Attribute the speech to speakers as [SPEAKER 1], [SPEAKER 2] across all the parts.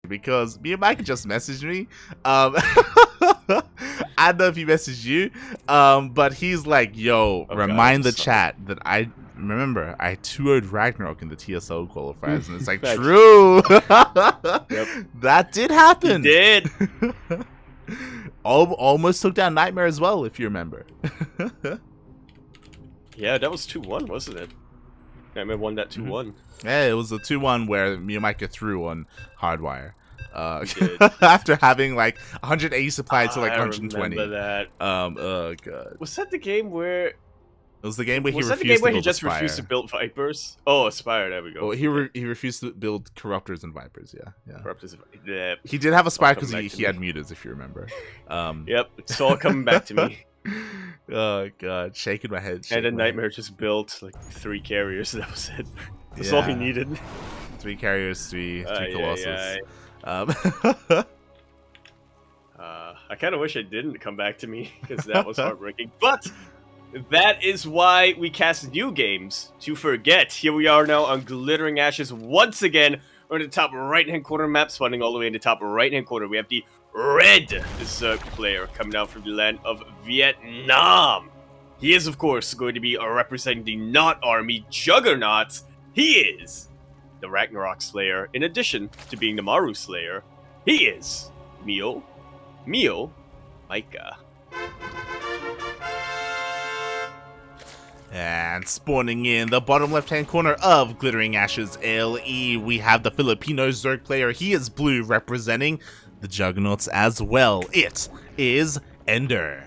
[SPEAKER 1] because MeomaikA just messaged me. I don't know if he messaged you, but he's like, "Yo, remind the chat that I remember I 2-0'd Ragnarok in the TSL qualifiers," and it's like, true. Yep. That did happen.
[SPEAKER 2] He did.
[SPEAKER 1] Almost took down Nightmare as well, if you remember.
[SPEAKER 2] Yeah, that was 2-1, wasn't it? Nightmare won that 2-1.
[SPEAKER 1] Yeah, it was a 2-1 where MeomaikA threw on Hardwire. After having like 180 supply to like 120.
[SPEAKER 2] I remember that.
[SPEAKER 1] Oh god.
[SPEAKER 2] Was that the game where?
[SPEAKER 1] It was the game where
[SPEAKER 2] he just refused to build Vipers? Oh, Aspire. There we go.
[SPEAKER 1] Well, he refused to build Corruptors and Vipers. Yeah.
[SPEAKER 2] Corruptors. Yeah.
[SPEAKER 1] He did have Aspire because he had Mutas, if you remember.
[SPEAKER 2] Yep. It's all coming back to me.
[SPEAKER 1] Oh god, shaking my head.
[SPEAKER 2] And then Nightmare just built like 3 carriers. That was it. That's all he needed.
[SPEAKER 1] 3 carriers, 3 Colossus.
[SPEAKER 2] I kind of wish it didn't come back to me because that was heartbreaking. But that is why we cast new games to forget. Here we are now on Glittering Ashes once again. We're in the top right-hand corner map, spawning all the way in the top right-hand corner. We have the red Zerg player coming down from the land of Vietnam. He is, of course, going to be representing the Not Army Juggernaut. He is the Ragnarok Slayer, in addition to being the Maru Slayer. He is MeomaikA.
[SPEAKER 1] And spawning in the bottom left-hand corner of Glittering Ashes LE, we have the Filipino Zerg player. He is blue, representing the Juggernauts as well. It is EnDerr.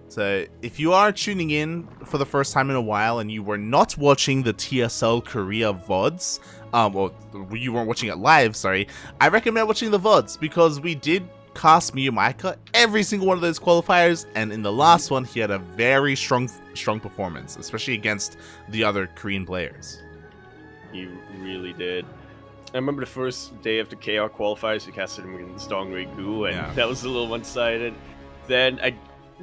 [SPEAKER 1] So, if you are tuning in for the first time in a while and you were not watching the TSL Korea VODs, or you weren't watching it live, sorry, I recommend watching the VODs because we did cast MeomaikA every single one of those qualifiers, and in the last one, he had a very strong performance, especially against the other Korean players.
[SPEAKER 2] He really did. I remember the first day of the KR qualifiers, we casted him against ZvZ, and that was a little one-sided. Then I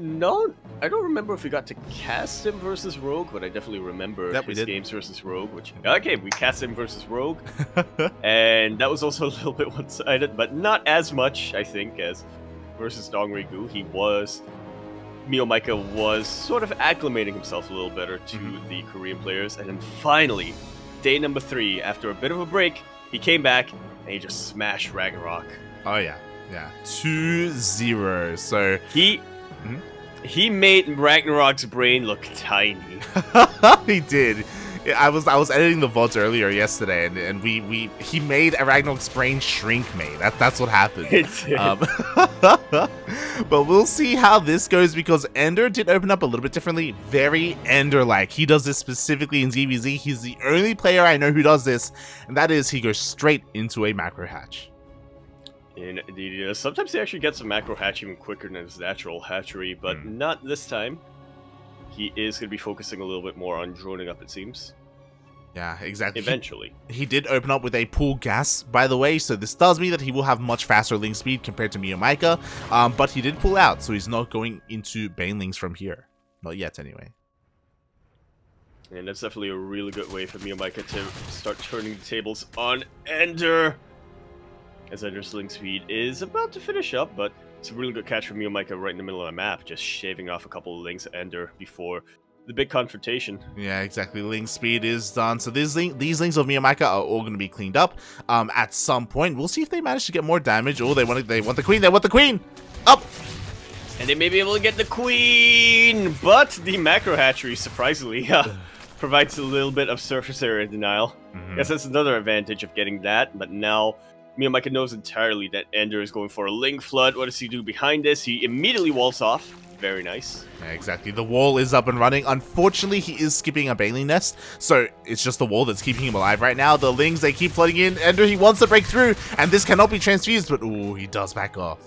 [SPEAKER 2] don't remember if we got to cast him versus Rogue, but I definitely remember his games versus Rogue, which, okay, we cast him versus Rogue, and that was also a little bit one-sided, but not as much, I think, as versus ZvZ. MeomaikA was sort of acclimating himself a little better to the Korean players, and then finally, day number 3, after a bit of a break, he came back, and he just smashed Ragnarok.
[SPEAKER 1] Oh yeah, 2-0, so...
[SPEAKER 2] He made Ragnarok's brain look tiny.
[SPEAKER 1] He did. I was editing the VODs earlier yesterday, and he made Ragnarok's brain shrink, mate. That's what happened.
[SPEAKER 2] It did.
[SPEAKER 1] But we'll see how this goes because EnDerr did open up a little bit differently. Very EnDerr-like. He does this specifically in ZvZ. He's the only player I know who does this, and that is he goes straight into a macro hatch.
[SPEAKER 2] Indeed, sometimes he actually gets a macro hatch even quicker than his natural hatchery, but not this time. He is going to be focusing a little bit more on droning up, it seems.
[SPEAKER 1] Yeah, exactly.
[SPEAKER 2] Eventually.
[SPEAKER 1] He did open up with a pool gas, by the way, so this does mean that he will have much faster link speed compared to MeomaikA, but he did pull out, so he's not going into banelings from here. Not yet, anyway.
[SPEAKER 2] And that's definitely a really good way for MeomaikA to start turning the tables on EnDerr. As EnDerr's link speed is about to finish up, but it's a really good catch from MeomaikA right in the middle of the map, just shaving off a couple of links of EnDerr before the big confrontation.
[SPEAKER 1] Yeah, exactly. Link speed is done. So these links of MeomaikA are all going to be cleaned up at some point. We'll see if they manage to get more damage. Oh, they want the queen. They want the queen. Up.
[SPEAKER 2] And they may be able to get the queen, but the macro hatchery surprisingly provides a little bit of surface area denial. Guess that's another advantage of getting that, but now MeomaikA knows entirely that EnDerr is going for a link flood. What does he do behind this? He immediately walls off. Very nice.
[SPEAKER 1] Yeah, exactly. The wall is up and running. Unfortunately, he is skipping a Bailey nest, so it's just the wall that's keeping him alive right now. The lings, they keep flooding in. EnDerr, he wants to break through, and this cannot be transfused, but ooh, he does back off.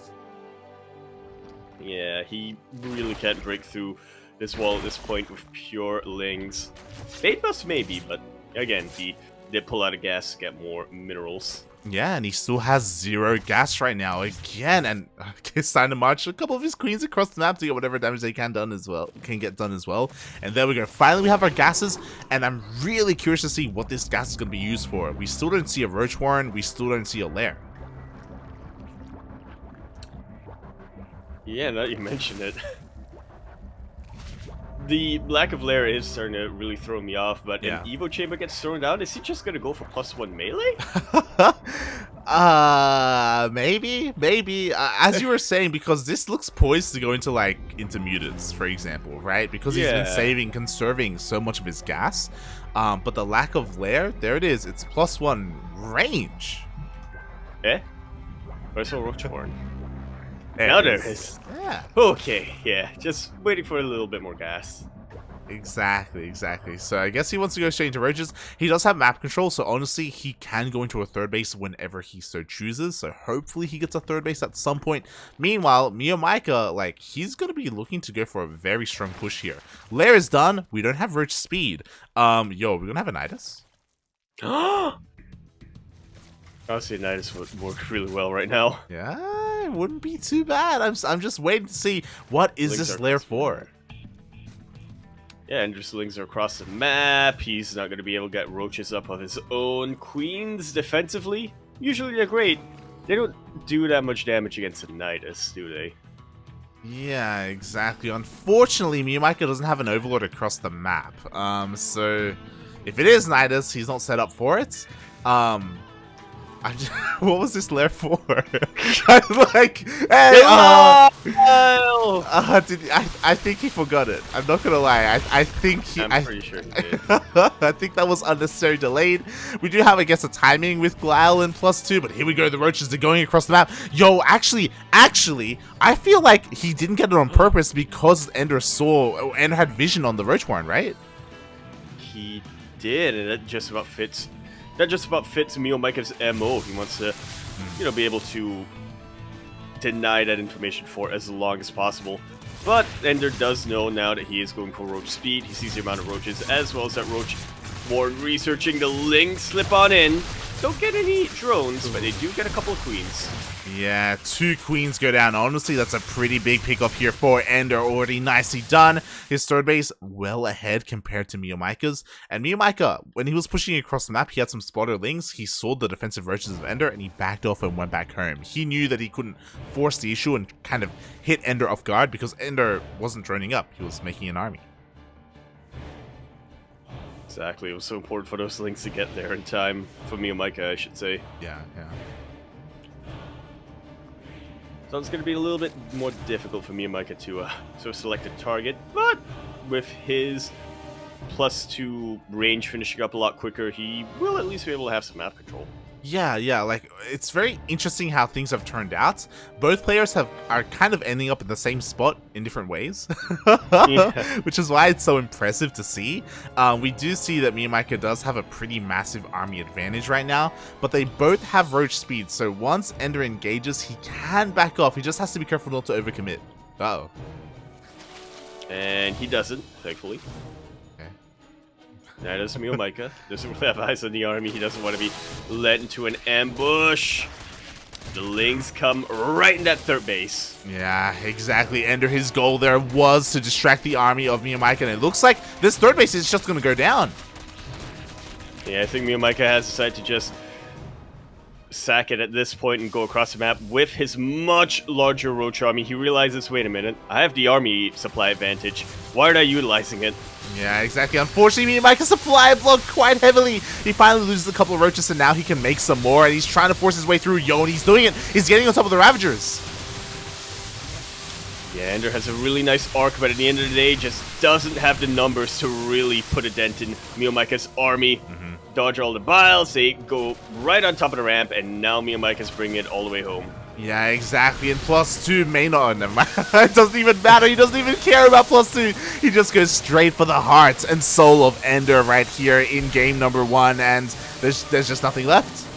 [SPEAKER 2] Yeah, he really can't break through this wall at this point with pure lings. Bait bust maybe, but again, he did pull out a gas to get more minerals.
[SPEAKER 1] Yeah, and he still has 0 gas right now again, and he's trying to march a couple of his queens across the map to get whatever damage they can get done as well. And there we go. Finally, we have our gases, and I'm really curious to see what this gas is going to be used for. We still don't see a roach warren. We still don't see a lair.
[SPEAKER 2] Yeah, now you mention it. The lack of lair is starting to really throw me off, but an Evo Chamber gets thrown down. Is he just going to go for +1 melee? Maybe. As you were saying, because this looks poised to go into, like, into mutants, for example, right? Because he's been conserving so much of his gas. But the lack of lair, there it is. It's +1 range. Where's the roach warren?
[SPEAKER 1] There
[SPEAKER 2] now there is.
[SPEAKER 1] Yeah.
[SPEAKER 2] Okay, yeah. Just waiting for a little bit more gas.
[SPEAKER 1] Exactly. So I guess he wants to go straight into roaches. He does have map control, so honestly, he can go into a third base whenever he so chooses. So hopefully he gets a third base at some point. Meanwhile, MeomaikA, like, he's going to be looking to go for a very strong push here. Lair is done. We don't have roach speed. We're going to have a Nidus.
[SPEAKER 2] Honestly, Nidus would work really well right now.
[SPEAKER 1] Yeah, it wouldn't be too bad. I'm just waiting to see what is this lair for.
[SPEAKER 2] Yeah, EnDerr's lings are across the map. He's not going to be able to get roaches up of his own. Queens defensively, usually they're great. They don't do that much damage against a Nidus, do they?
[SPEAKER 1] Yeah, exactly. Unfortunately, MeomaikA doesn't have an overlord across the map. So if it is Nidus, he's not set up for it. What was this lair for? I'm like, hey, I think he forgot it. I'm not gonna lie. I'm pretty sure he did. I think that was unnecessary delayed. We do have, I guess, a timing with Glail and +2, but here we go. The roaches are going across the map. Yo, actually, I feel like he didn't get it on purpose because EnDerr had vision on the roach warren, right?
[SPEAKER 2] He did, and it just about fits. That just about fits MeomaikA's MO. He wants to, be able to deny that information for as long as possible. But EnDerr does know now that he is going for roach speed. He sees the amount of roaches as well as that roach warren researching the link. Slip on in. Don't get any drones, but they do get a couple of queens.
[SPEAKER 1] Yeah, 2 queens go down. Honestly, that's a pretty big pickup here for EnDerr. Already nicely done. His third base well ahead compared to MeomaikA's. And MeomaikA, when he was pushing across the map, he had some spotter lings. He saw the defensive roaches of EnDerr, and he backed off and went back home. He knew that he couldn't force the issue and kind of hit EnDerr off guard because EnDerr wasn't droning up. He was making an army.
[SPEAKER 2] Exactly. It was so important for those links to get there in time. For MeomaikA, I should say.
[SPEAKER 1] Yeah.
[SPEAKER 2] So it's going to be a little bit more difficult for MeomaikA to select a target, but with his +2 range finishing up a lot quicker, he will at least be able to have some map control.
[SPEAKER 1] Yeah, like, it's very interesting how things have turned out. Both players are kind of ending up in the same spot in different ways, which is why it's so impressive to see. We do see that MeomaikA does have a pretty massive army advantage right now, but they both have roach speed, so once EnDerr engages, he can back off. He just has to be careful not to overcommit. Uh-oh.
[SPEAKER 2] And he doesn't, thankfully. That is MeomaikA. Doesn't really have eyes on the army. He doesn't want to be led into an ambush. The lings come right in that third base.
[SPEAKER 1] Yeah, exactly. EnDerr, his goal there was to distract the army of MeomaikA, and it looks like this third base is just going to go down.
[SPEAKER 2] Yeah, I think MeomaikA has decided to just sack it at this point and go across the map with his much larger roach army. He realizes, wait a minute, I have the army supply advantage. Why aren't I utilizing it?
[SPEAKER 1] Yeah, exactly. Unfortunately, MeomaikA supply blocked quite heavily. He finally loses a couple of roaches, and now he can make some more, and he's trying to force his way through. Yo, and he's doing it. He's getting on top of the Ravagers.
[SPEAKER 2] Yeah, EnDerr has a really nice arc, but at the end of the day, just doesn't have the numbers to really put a dent in MeomaikA's army. Dodge all the biles, they go right on top of the ramp, and now MeomaikA's bringing it all the way home.
[SPEAKER 1] Yeah, exactly, and +2 may not, never mind. It doesn't even matter, he doesn't even care about +2. He just goes straight for the heart and soul of EnDerr right here in game number 1, and there's just nothing left.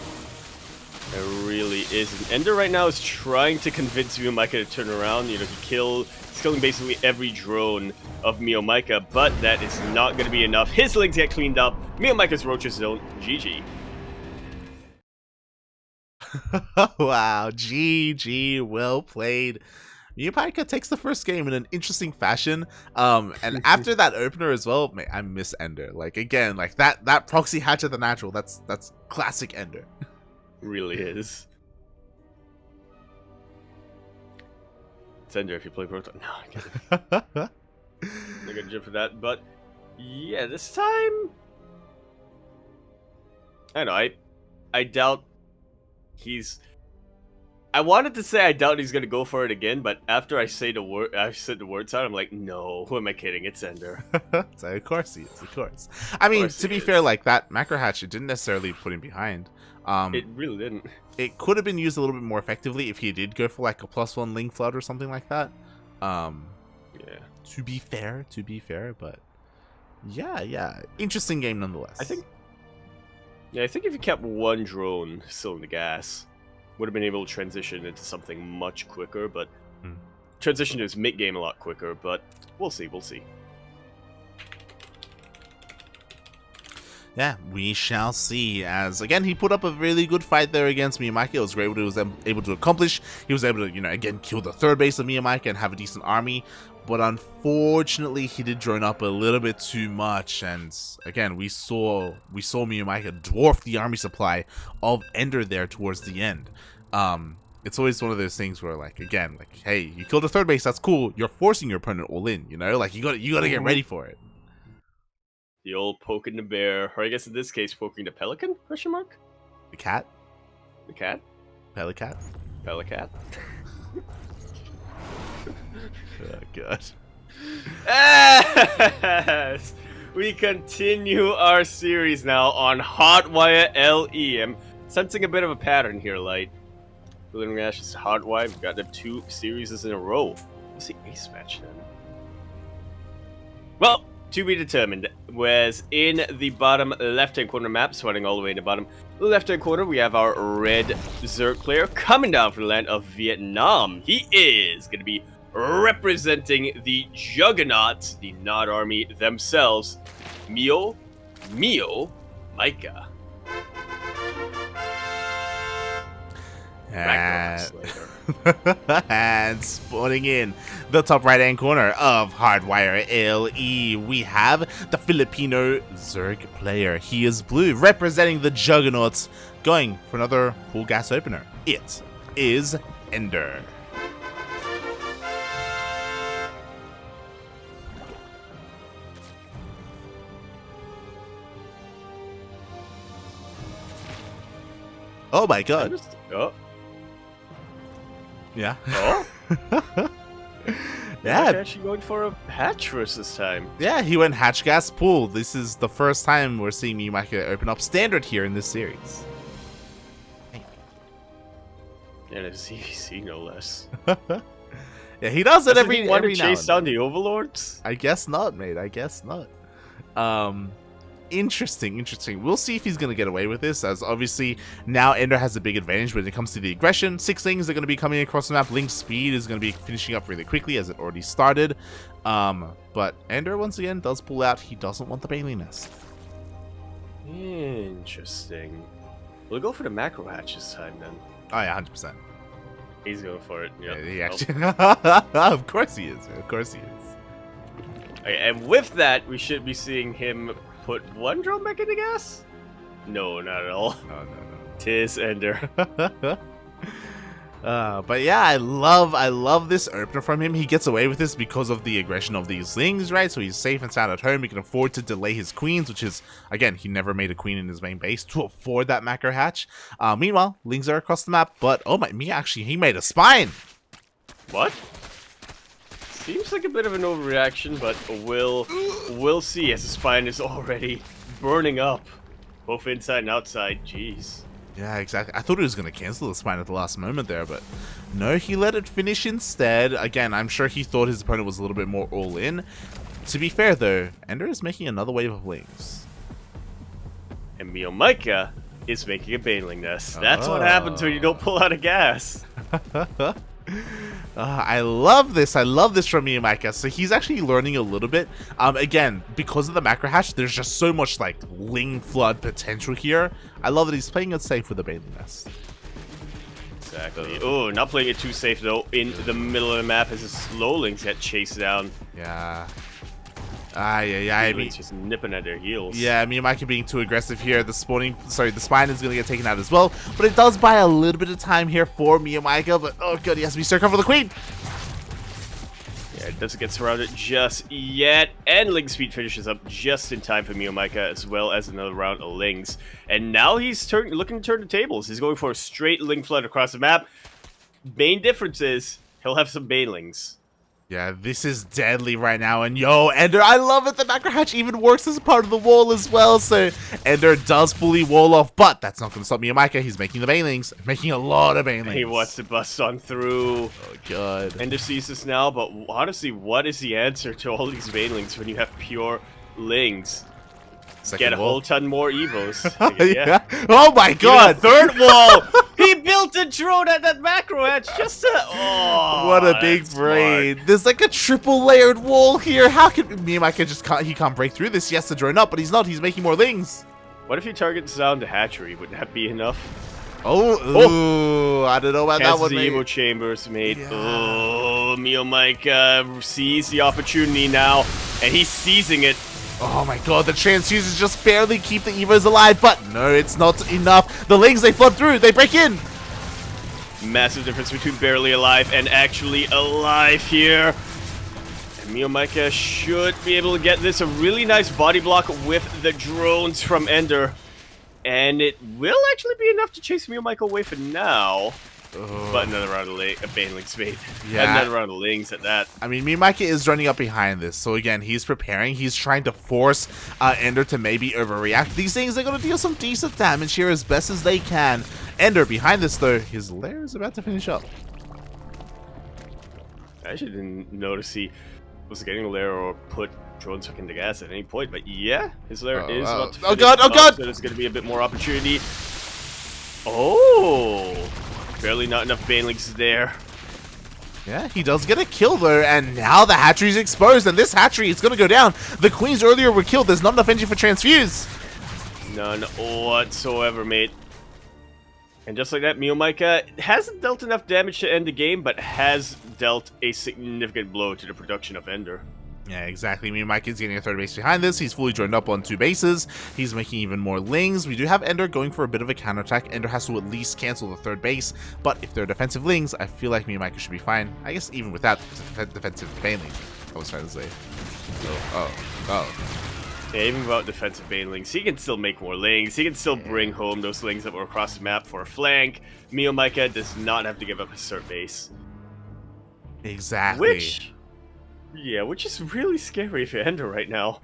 [SPEAKER 2] There really isn't. EnDerr right now is trying to convince MeomaikA to turn around. He's killing basically every drone of MeomaikA, but that is not going to be enough. His lings get cleaned up. MeomaikA's roaches don't. GG.
[SPEAKER 1] Wow, GG, well played. MeomaikA takes the first game in an interesting fashion. And after that opener as well, man, I miss EnDerr. Like again, like that proxy hatch at the natural, that's classic EnDerr.
[SPEAKER 2] Really is. It's EnDerr if you play Proton. No, I can't. I'm gonna jump for that, but yeah, this time I don't know, I doubt he's. I wanted to say I doubt he's gonna go for it again, but after I said the words out, I'm like, no, who am I kidding? It's EnDerr.
[SPEAKER 1] So of course he is, of course. I mean, to be fair, like that macro hatch, it didn't necessarily put him behind.
[SPEAKER 2] It really didn't.
[SPEAKER 1] It could have been used a little bit more effectively if he did go for like a +1 Ling Flood or something like that. Yeah. To be fair, but yeah, interesting game nonetheless.
[SPEAKER 2] I think if you kept one drone still in the gas, would have been able to transition into something much quicker, but transition to his mid game a lot quicker, but we'll see.
[SPEAKER 1] Yeah, we shall see. As again, he put up a really good fight there against MeomaikA. It was great what he was able to accomplish. He was able to, again, kill the third base of MeomaikA and have a decent army. But unfortunately, he did drone up a little bit too much. And again, we saw MeomaikA dwarf the army supply of EnDerr there towards the end. It's always one of those things where, like, again, like, hey, you killed the third base, that's cool. You're forcing your opponent all in, like you got to get ready for it.
[SPEAKER 2] The old poking the bear, or I guess in this case, poking the pelican? Question mark?
[SPEAKER 1] The cat?
[SPEAKER 2] The cat?
[SPEAKER 1] Pelicat?
[SPEAKER 2] Pelicat?
[SPEAKER 1] Oh, God.
[SPEAKER 2] As we continue our series now on Hotwire LE. I'm sensing a bit of a pattern here, Light. Building Ashes Hotwire, we've got the 2 series in a row. What's the ace match then? Well, to be determined. Whereas in the bottom left-hand corner map, sweating all the way in the bottom left-hand corner, we have our red Zerg player coming down from the land of Vietnam. He is going to be representing the Juggernaut, the Nod Army themselves, MeomaikA.
[SPEAKER 1] And spawning in the top right hand corner of Hardwire LE, we have the Filipino Zerg player. He is blue, representing the Juggernauts, going for another full gas opener. It is EnDerr. Oh my god. Yeah.
[SPEAKER 2] Oh?
[SPEAKER 1] Yeah.
[SPEAKER 2] Actually going for a hatch first this time.
[SPEAKER 1] Yeah, he went hatch gas pool. This is the first time we're seeing MeomaikA open up standard here in this series.
[SPEAKER 2] And a ZvZ no less.
[SPEAKER 1] Yeah, he does it every
[SPEAKER 2] want to
[SPEAKER 1] now
[SPEAKER 2] chase
[SPEAKER 1] and
[SPEAKER 2] down
[SPEAKER 1] then.
[SPEAKER 2] the overlords?
[SPEAKER 1] I guess not, mate. I guess not. Interesting. We'll see if he's going to get away with this, as obviously now EnDerr has a big advantage when it comes to the aggression. 6 Lings are going to be coming across the map. Ling's speed is going to be finishing up really quickly, as it already started. But EnDerr, once again, does pull out. He doesn't want the Bailey Nest.
[SPEAKER 2] Interesting. We'll go for the macro hatch this time, then.
[SPEAKER 1] Oh, yeah, 100%.
[SPEAKER 2] He's going for it. Yep.
[SPEAKER 1] Yeah, he actually... Of course he is. Of course he is.
[SPEAKER 2] Okay, and with that, we should be seeing him put 1 drone back in the gas? No, not at all.
[SPEAKER 1] No.
[SPEAKER 2] Tis EnDerr.
[SPEAKER 1] But yeah, I love this opener from him. He gets away with this because of the aggression of these Lings, right? So he's safe and sound at home. He can afford to delay his queens, which is, again, he never made a queen in his main base to afford that macro hatch. Meanwhile, Lings are across the map, but oh my, he made a spine.
[SPEAKER 2] What? Seems like a bit of an overreaction, but we'll see, as the spine is already burning up, both inside and outside. Jeez.
[SPEAKER 1] Yeah, exactly. I thought he was going to cancel the spine at the last moment there, but no, he let it finish instead. Again, I'm sure he thought his opponent was a little bit more all-in. To be fair, though, EnDerr is making another wave of Lings.
[SPEAKER 2] And MeomaikA is making a Baneling Nest. That's what happens when you don't pull out a gas.
[SPEAKER 1] I love this. I love this from MeomaikA. So he's actually learning a little bit. Again, because of the macro hatch, there's just so much like Ling Flood potential here. I love that he's playing it safe with the Bailey Nest.
[SPEAKER 2] Exactly. Oh, not playing it too safe though. In the middle of the map as the slowlings get chased down.
[SPEAKER 1] Yeah. I mean,
[SPEAKER 2] just nipping at their heels.
[SPEAKER 1] Yeah, MeomaikA being too aggressive here. The spine is gonna get taken out as well. But it does buy a little bit of time here for MeomaikA. But oh god, he has to be StarCraft for the queen.
[SPEAKER 2] Yeah, it doesn't get surrounded just yet. And Ling Speed finishes up just in time for MeomaikA, as well as another round of Lings. And now he's looking to turn the tables. He's going for a straight Ling flood across the map. Main difference is he'll have some Banelings.
[SPEAKER 1] Yeah, this is deadly right now, and yo, EnDerr, I love it. The macro hatch even works as part of the wall as well, so EnDerr does fully wall off, but that's not going to stop MeomaikA. He's making the Banelings, making a lot of Banelings.
[SPEAKER 2] He wants to bust on through.
[SPEAKER 1] Oh god.
[SPEAKER 2] EnDerr sees this now, but honestly, what is the answer to all these Banelings when you have pure Lings? Get a whole ton more Evos.
[SPEAKER 1] Yeah. Oh my god!
[SPEAKER 2] Third wall! He built a drone at that macro hatch just to... Oh,
[SPEAKER 1] what a big brain. There's like a triple layered wall here. How can... MeomaikA just can't... He can't break through this. He has to drone up, but he's not. He's making more Lings.
[SPEAKER 2] What if he targets down the hatchery? Would that be enough?
[SPEAKER 1] Oh, I don't know about that one,
[SPEAKER 2] the
[SPEAKER 1] mate.
[SPEAKER 2] Evo chambers, mate.
[SPEAKER 1] Yeah.
[SPEAKER 2] Oh, MeomaikA sees the opportunity now, and he's seizing it.
[SPEAKER 1] Oh my god, the transfuses just barely keep the Evos alive, but no, it's not enough. The Lings, they flood through, they break in.
[SPEAKER 2] Massive difference between barely alive and actually alive here. And MeomaikA should be able to get this. A really nice body block with the drones from EnDerr. And it will actually be enough to chase MeomaikA away for now. But another round of Baneling Spade.
[SPEAKER 1] Yeah.
[SPEAKER 2] Another round of Lings at that.
[SPEAKER 1] I mean, MeomaikA is running up behind this. So again, he's preparing. He's trying to force EnDerr to maybe overreact. These things are going to deal some decent damage here as best as they can. EnDerr behind this though, his lair is about to finish up.
[SPEAKER 2] I actually didn't notice he was getting a lair or put drones hook into gas at any point. But yeah, his lair is about to finish
[SPEAKER 1] oh god!
[SPEAKER 2] So there's going to be a bit more opportunity. Oh! Barely not enough Banelings there.
[SPEAKER 1] Yeah, he does get a kill though, and now the hatchery's exposed, and this hatchery is gonna go down. The queens earlier were killed. There's not enough energy for transfuse.
[SPEAKER 2] None whatsoever, mate. And just like that, MeomaikA hasn't dealt enough damage to end the game, but has dealt a significant blow to the production of EnDerr.
[SPEAKER 1] Yeah, exactly. MeomaikA is getting a third base behind this. He's fully joined up on 2 bases. He's making even more Lings. We do have EnDerr going for a bit of a counterattack. EnDerr has to at least cancel the third base, but if they're defensive Lings, I feel like MeomaikA should be fine. I guess even without defensive Baneling, I was trying to say.
[SPEAKER 2] Yeah, even without defensive Banelings, he can still make more Lings. He can still bring home those Lings that were across the map for a flank. MeomaikA does not have to give up his third base.
[SPEAKER 1] Exactly.
[SPEAKER 2] Which is really scary for EnDerr right now.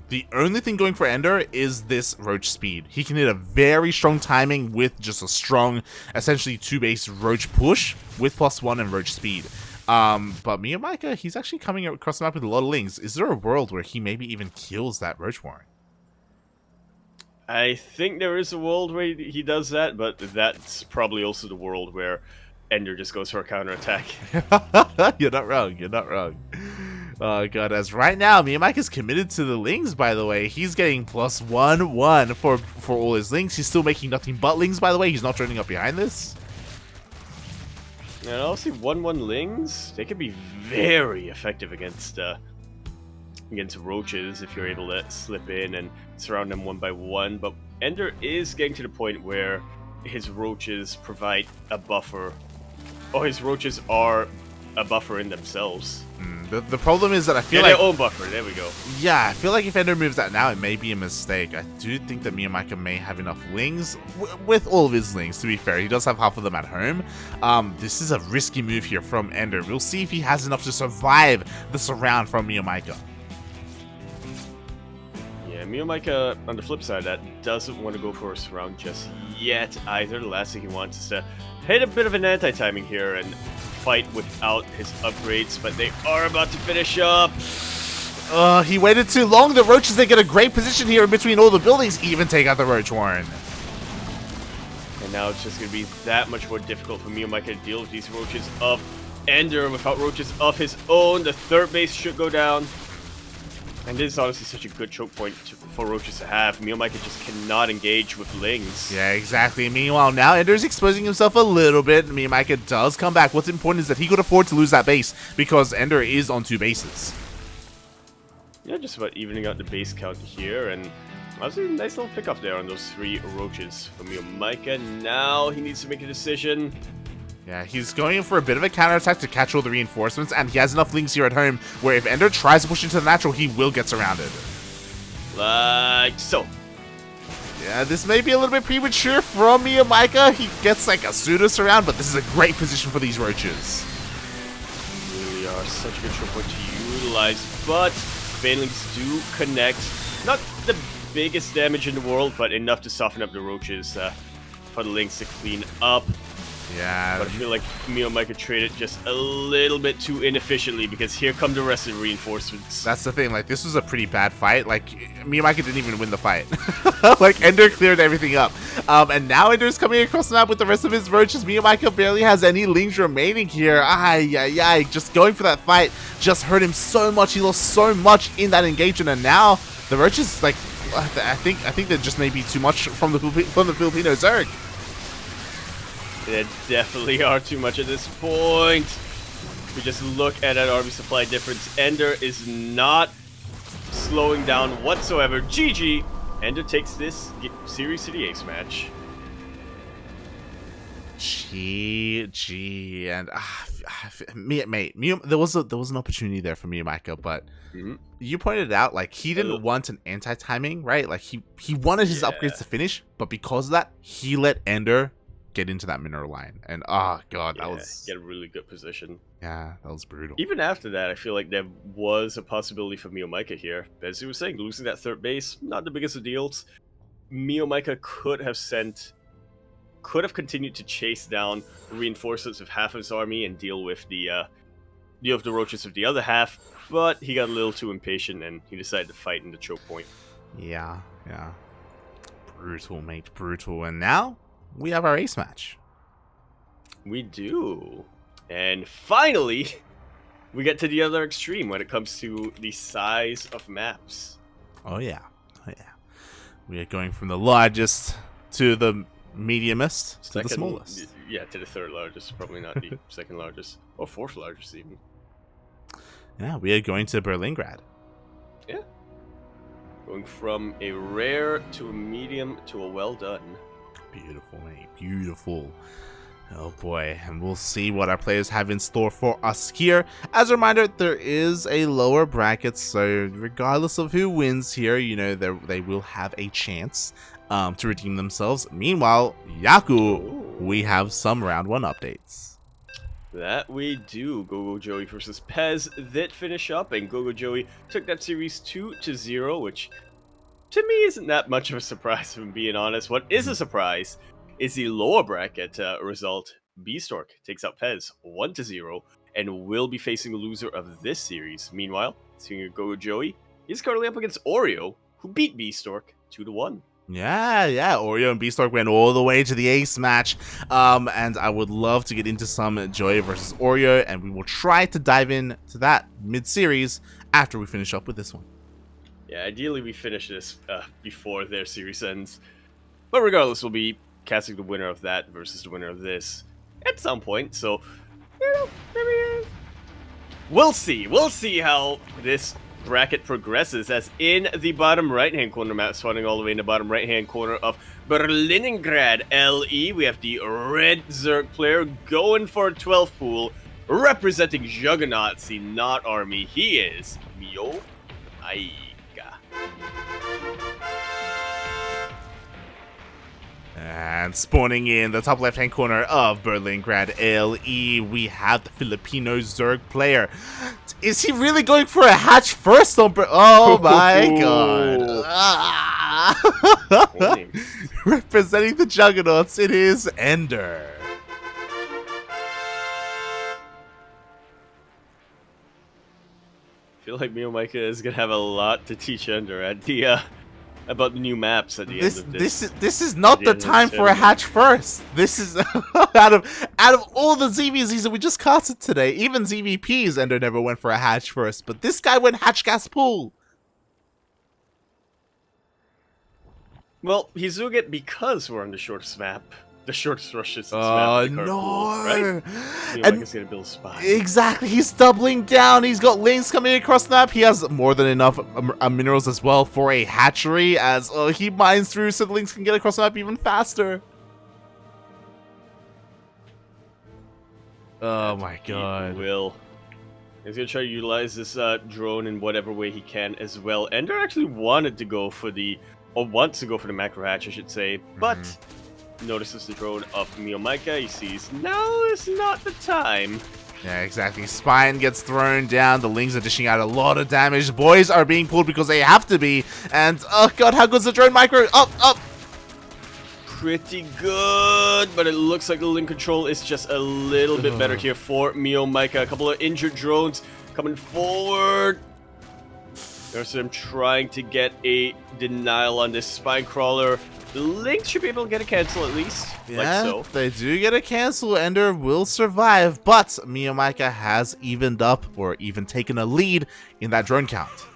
[SPEAKER 1] The only thing going for EnDerr is this Roach speed. He can hit a very strong timing with just a strong, essentially 2-base Roach push with +1 and Roach speed. But MeomaikA, he's actually coming across the map with a lot of Lings. Is there a world where he maybe even kills that Roach Warren?
[SPEAKER 2] I think there is a world where he does that, but that's probably also the world where EnDerr just goes for a counterattack.
[SPEAKER 1] You're not wrong. You're not wrong. Oh god, as right now, MeomaikA is committed to the Lings, by the way. He's getting +1/1 for all his Lings. He's still making nothing but Lings, by the way. He's not turning up behind this.
[SPEAKER 2] And honestly, 1/1 Lings, they can be very effective against roaches if you're able to slip in and surround them one by one. But EnDerr is getting to the point where his roaches provide a buffer. Oh, his roaches are a buffer in themselves.
[SPEAKER 1] The problem is that I feel like...
[SPEAKER 2] their own buffer, there we go.
[SPEAKER 1] Yeah, I feel like if EnDerr moves that now, it may be a mistake. I do think that MeomaikA may have enough Lings, with all of his Lings, to be fair. He does have half of them at home. This is a risky move here from EnDerr. We'll see if he has enough to survive the surround from MeomaikA.
[SPEAKER 2] Yeah, MeomaikA, on the flip side of that, doesn't want to go for a surround just yet either. The last thing he wants is to hit a bit of an anti-timing here and fight without his upgrades, but they are about to finish up.
[SPEAKER 1] He waited too long. The Roaches, they get a great position here in between all the buildings, even take out the Roach Warren.
[SPEAKER 2] And now it's just going to be that much more difficult for MeomaikA to deal with these Roaches of EnDerr without Roaches of his own. The third base should go down. And this is honestly such a good choke point for roaches to have. MeomaikA just cannot engage with lings.
[SPEAKER 1] Yeah, exactly. Meanwhile, now EnDerr's exposing himself a little bit. MeomaikA does come back. What's important is that he could afford to lose that base because EnDerr is on 2 bases.
[SPEAKER 2] Yeah, just about evening out the base count here, and honestly, nice little pick off there on those 3 roaches for MeomaikA. Now he needs to make a decision.
[SPEAKER 1] Yeah, he's going in for a bit of a counterattack to catch all the reinforcements, and he has enough lings here at home where if EnDerr tries to push into the natural, he will get surrounded.
[SPEAKER 2] Like so.
[SPEAKER 1] Yeah, this may be a little bit premature from MeomaikA. He gets like a pseudo surround, but this is a great position for these roaches.
[SPEAKER 2] Really are such a good choke point to utilize, but Banelings do connect. Not the biggest damage in the world, but enough to soften up the roaches for the lings to clean up.
[SPEAKER 1] Yeah.
[SPEAKER 2] But I feel like MeomaikA traded just a little bit too inefficiently because here come the rest of the reinforcements.
[SPEAKER 1] That's the thing, like, this was a pretty bad fight. Like, MeomaikA didn't even win the fight. Like, EnDerr cleared everything up. And now EnDerr's coming across the map with the rest of his roaches. MeomaikA barely has any lings remaining here. Ay, just going for that fight just hurt him so much. He lost so much in that engagement, and now the roaches, like, I think they're just maybe too much from the Filipino Zerg.
[SPEAKER 2] They definitely are too much at this point. We just look at that army supply difference. EnDerr is not slowing down whatsoever. GG. EnDerr takes this series to the ace match.
[SPEAKER 1] GG. And mate, there was an opportunity there for MeomaikA, but you pointed out, like, he didn't want an anti-timing, right? Like, he wanted his upgrades to finish, but because of that, he let EnDerr get into that mineral line, and oh god, that was
[SPEAKER 2] get a really good position.
[SPEAKER 1] Yeah, that was brutal.
[SPEAKER 2] Even after that, I feel like there was a possibility for MeomaikA here. As you were saying, losing that 3rd base, not the biggest of deals. MeomaikA could have continued to chase down reinforcements of half of his army and deal with the roaches of the other half, but he got a little too impatient and he decided to fight in the choke point.
[SPEAKER 1] Yeah, brutal, mate, brutal. And now we have our ace match.
[SPEAKER 2] We do. And finally, we get to the other extreme when it comes to the size of maps.
[SPEAKER 1] Oh yeah. We are going from the largest to the mediumest to the smallest.
[SPEAKER 2] Yeah, to the 3rd largest. Probably not the 2nd largest. Or 4th largest even.
[SPEAKER 1] Yeah, we are going to Berlingrad.
[SPEAKER 2] Yeah. Going from a rare to a medium to a well done.
[SPEAKER 1] Beautiful, mate. Beautiful. Oh boy, and we'll see what our players have in store for us here. As a reminder, there is a lower bracket, so regardless of who wins here, you know, they will have a chance to redeem themselves. Meanwhile, Yaku, we have some round 1 updates.
[SPEAKER 2] That we do. Gogo Joey versus Pez did finish up, and Gogo Joey took that series 2-0, which to me isn't that much of a surprise, if I'm being honest. What is a surprise is the lower bracket result. Beastork takes out Pez 1-0 and will be facing the loser of this series. Meanwhile, seeing Gogo Joey is currently up against Oreo, who beat Beastork 2-1.
[SPEAKER 1] Yeah, Oreo and Beastork went all the way to the ace match, and I would love to get into some Joey versus Oreo, and we will try to dive in to that mid-series after we finish up with this one.
[SPEAKER 2] Yeah, ideally we finish this before their series ends, but regardless, we'll be casting the winner of that versus the winner of this at some point, so, you know, maybe we'll see how this bracket progresses, as in the bottom right-hand corner, map spawning all the way in the bottom right-hand corner of Berlingrad LE, we have the red Zerg player going for a 12 pool, representing Juggernauts, the Not Army. He is MeomaikA.
[SPEAKER 1] And spawning in the top left-hand corner of Berlingrad LE, we have the Filipino Zerg player. Is he really going for a hatch first on Oh my god. Representing the Juggernauts, it is EnDerr.
[SPEAKER 2] I feel like MeomaikA is going to have a lot to teach EnDerr at the... about the new maps at the end of this.
[SPEAKER 1] This is not the time for a hatch first. This is out of all the ZvZs that we just casted today, even ZVPs, EnDerr never went for a hatch first, but this guy went hatch gas pool.
[SPEAKER 2] Well, he's doing it because we're on the shortest map. The shortest rushes map in the current pool, right? MeomaikA's gonna build a spy.
[SPEAKER 1] Exactly, he's doubling down. He's got links coming across the map. He has more than enough minerals as well for a hatchery, as he mines through so the links can get across the map even faster. Oh my god.
[SPEAKER 2] He will. He's gonna try to utilize this drone in whatever way he can as well. EnDerr actually wanted to go for the, or wants to go for the macro hatch, I should say, but notices the drone of MeomaikA. He sees, no, it's not the time.
[SPEAKER 1] Yeah, exactly. Spine gets thrown down. The Lings are dishing out a lot of damage. Boys are being pulled because they have to be. And, oh god, how good's the drone micro? Up, up!
[SPEAKER 2] Pretty good, but it looks like the link control is just a little bit better here for MeomaikA. A couple of injured drones coming forward. There's them trying to get a denial on this spine crawler. The Link should be able to get a cancel at least.
[SPEAKER 1] Yeah,
[SPEAKER 2] like so.
[SPEAKER 1] They do get a cancel. EnDerr will survive, but MeomaikA has evened up or even taken a lead in that drone count.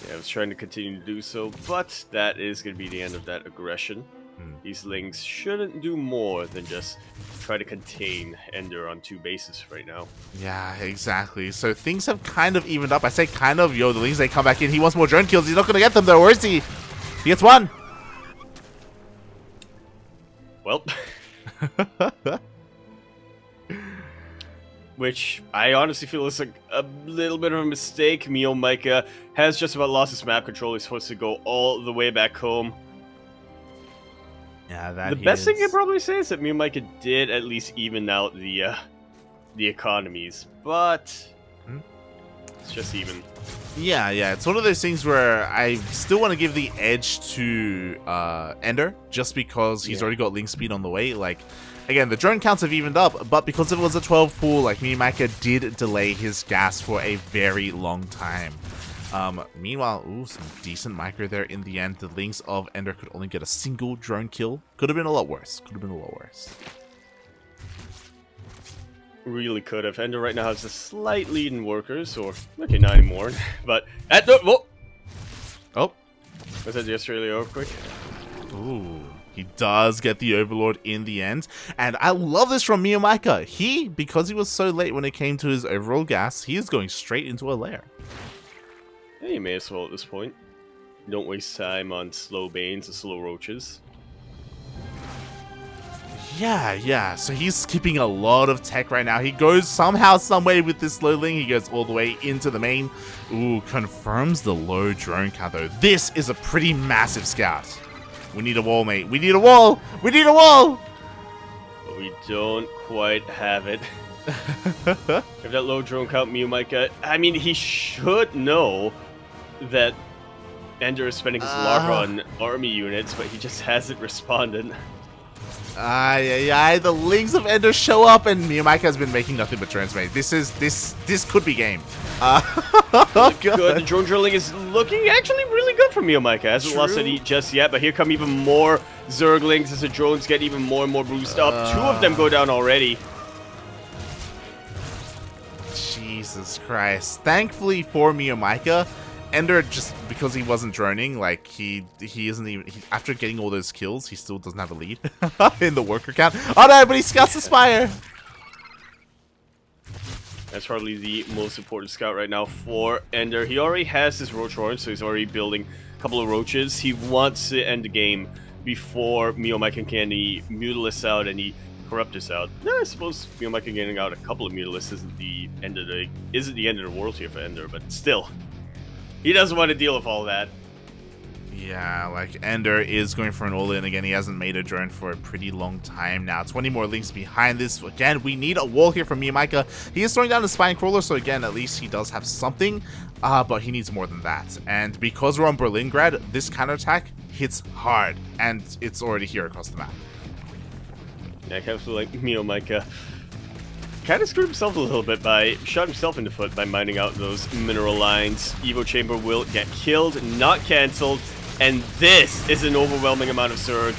[SPEAKER 2] Yeah, I was trying to continue to do so, but that is going to be the end of that aggression. These Lings shouldn't do more than just try to contain EnDerr on 2 bases right now.
[SPEAKER 1] Yeah, exactly. So things have kind of evened up. I say kind of. Yo, the Lings, they come back in. He wants more drone kills. He's not going to get them, though. Where is he? He gets one.
[SPEAKER 2] Well. Which I honestly feel is like a little bit of a mistake. MeomaikA has just about lost his map control. He's supposed to go all the way back home.
[SPEAKER 1] Yeah, that
[SPEAKER 2] the best thing I'd probably say is that MeomaikA did at least even out the economies, but it's just even.
[SPEAKER 1] Yeah, it's one of those things where I still want to give the edge to EnDerr, just because he's already got link speed on the way. Like, again, the drone counts have evened up, but because it was a 12 pool, like, MeomaikA did delay his gas for a very long time. Meanwhile, ooh, some decent micro there in the end. The links of EnDerr could only get a single drone kill. Could have been a lot worse.
[SPEAKER 2] Really could have. EnDerr right now has a slight lead in workers, or okay, not anymore. But at the was that the Australia earthquake?
[SPEAKER 1] Ooh, he does get the Overlord in the end, and I love this from MeomaikA. He, because he was so late when it came to his overall gas, he is going straight into a lair.
[SPEAKER 2] Yeah, you may as well at this point. Don't waste time on slow banes and slow roaches.
[SPEAKER 1] Yeah, so he's skipping a lot of tech right now. He goes somehow, someway with this low ling. He goes all the way into the main. Ooh, confirms the low drone count though. This is a pretty massive scout. We need a wall, mate. We need a wall! We need a wall!
[SPEAKER 2] But we don't quite have it. If that low drone count, MeomaikA, I mean, he should know that EnDerr is spending his larva on army units, but he just hasn't responded.
[SPEAKER 1] The links of EnDerr show up, and MeomaikA has been making nothing but drones, mate. This could be game.
[SPEAKER 2] Good. The drone drilling is looking actually really good for MeomaikA. Hasn't lost any just yet, but here come even more Zerglings as the drones get even more and more bruised up. 2 of them go down already.
[SPEAKER 1] Jesus Christ. Thankfully for MeomaikA, EnDerr, just because he wasn't droning, like, he isn't even, after getting all those kills, he still doesn't have a lead in the worker count. Oh no, but he scouts the Spire!
[SPEAKER 2] That's probably the most important scout right now for EnDerr. He already has his roach horn, so he's already building a couple of roaches. He wants to end the game before MeomaikA can get any Mutalists out, any Corruptus out. I suppose MeomaikA getting out a couple of Mutalists isn't the end of the world here for EnDerr, but still. He doesn't want to deal with all that.
[SPEAKER 1] Yeah, like, EnDerr is going for an all-in again. He hasn't made a drone for a pretty long time now. 20 more links behind this. Again, we need a wall here from MeomaikA. He is throwing down the Spine Crawler, so again, at least he does have something. But he needs more than that. And because we're on Berlingrad, this counterattack hits hard. And it's already here across the map.
[SPEAKER 2] Yeah, I kind of feel like MeomaikA kind of screwed himself a little bit by shot himself in the foot by mining out those mineral lines. Evo Chamber will get killed, not cancelled, and this is an overwhelming amount of Zerg.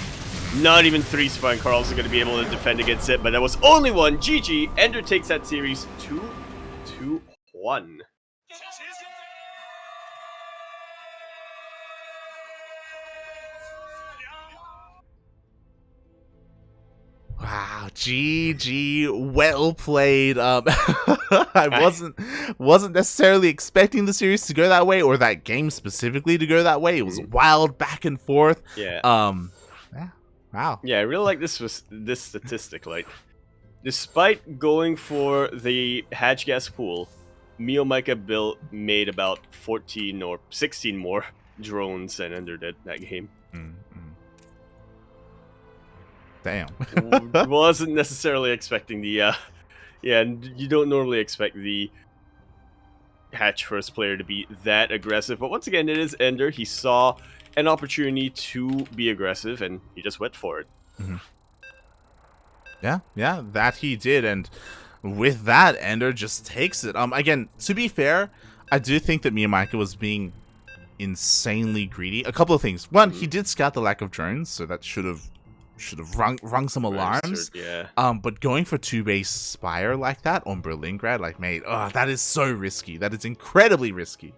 [SPEAKER 2] Not even 3 Spine Carls are going to be able to defend against it, but that was only 1. GG. EnDerr takes that series 2-1.
[SPEAKER 1] GG, well played. I wasn't necessarily expecting the series to go that way, or that game specifically to go that way. It was wild back and forth.
[SPEAKER 2] Yeah.
[SPEAKER 1] Yeah. Wow.
[SPEAKER 2] Yeah, I really like this statistic. Like, despite going for the hatch gas pool, MeomaikA made about 14 or 16 more drones than EnDerr did that game.
[SPEAKER 1] Damn.
[SPEAKER 2] Wasn't necessarily expecting the yeah, you don't normally expect the hatch first player to be that aggressive, but once again, it is EnDerr. He saw an opportunity to be aggressive and he just went for it.
[SPEAKER 1] Yeah, that he did, and with that, EnDerr just takes it. Again, to be fair, I do think that MeomaikA was being insanely greedy. A couple of things. One, he did scout the lack of drones, so that should have rung some alarms.
[SPEAKER 2] Yeah.
[SPEAKER 1] But going for 2-base Spire like that on Berlingrad, like, mate, that is so risky. That is incredibly risky.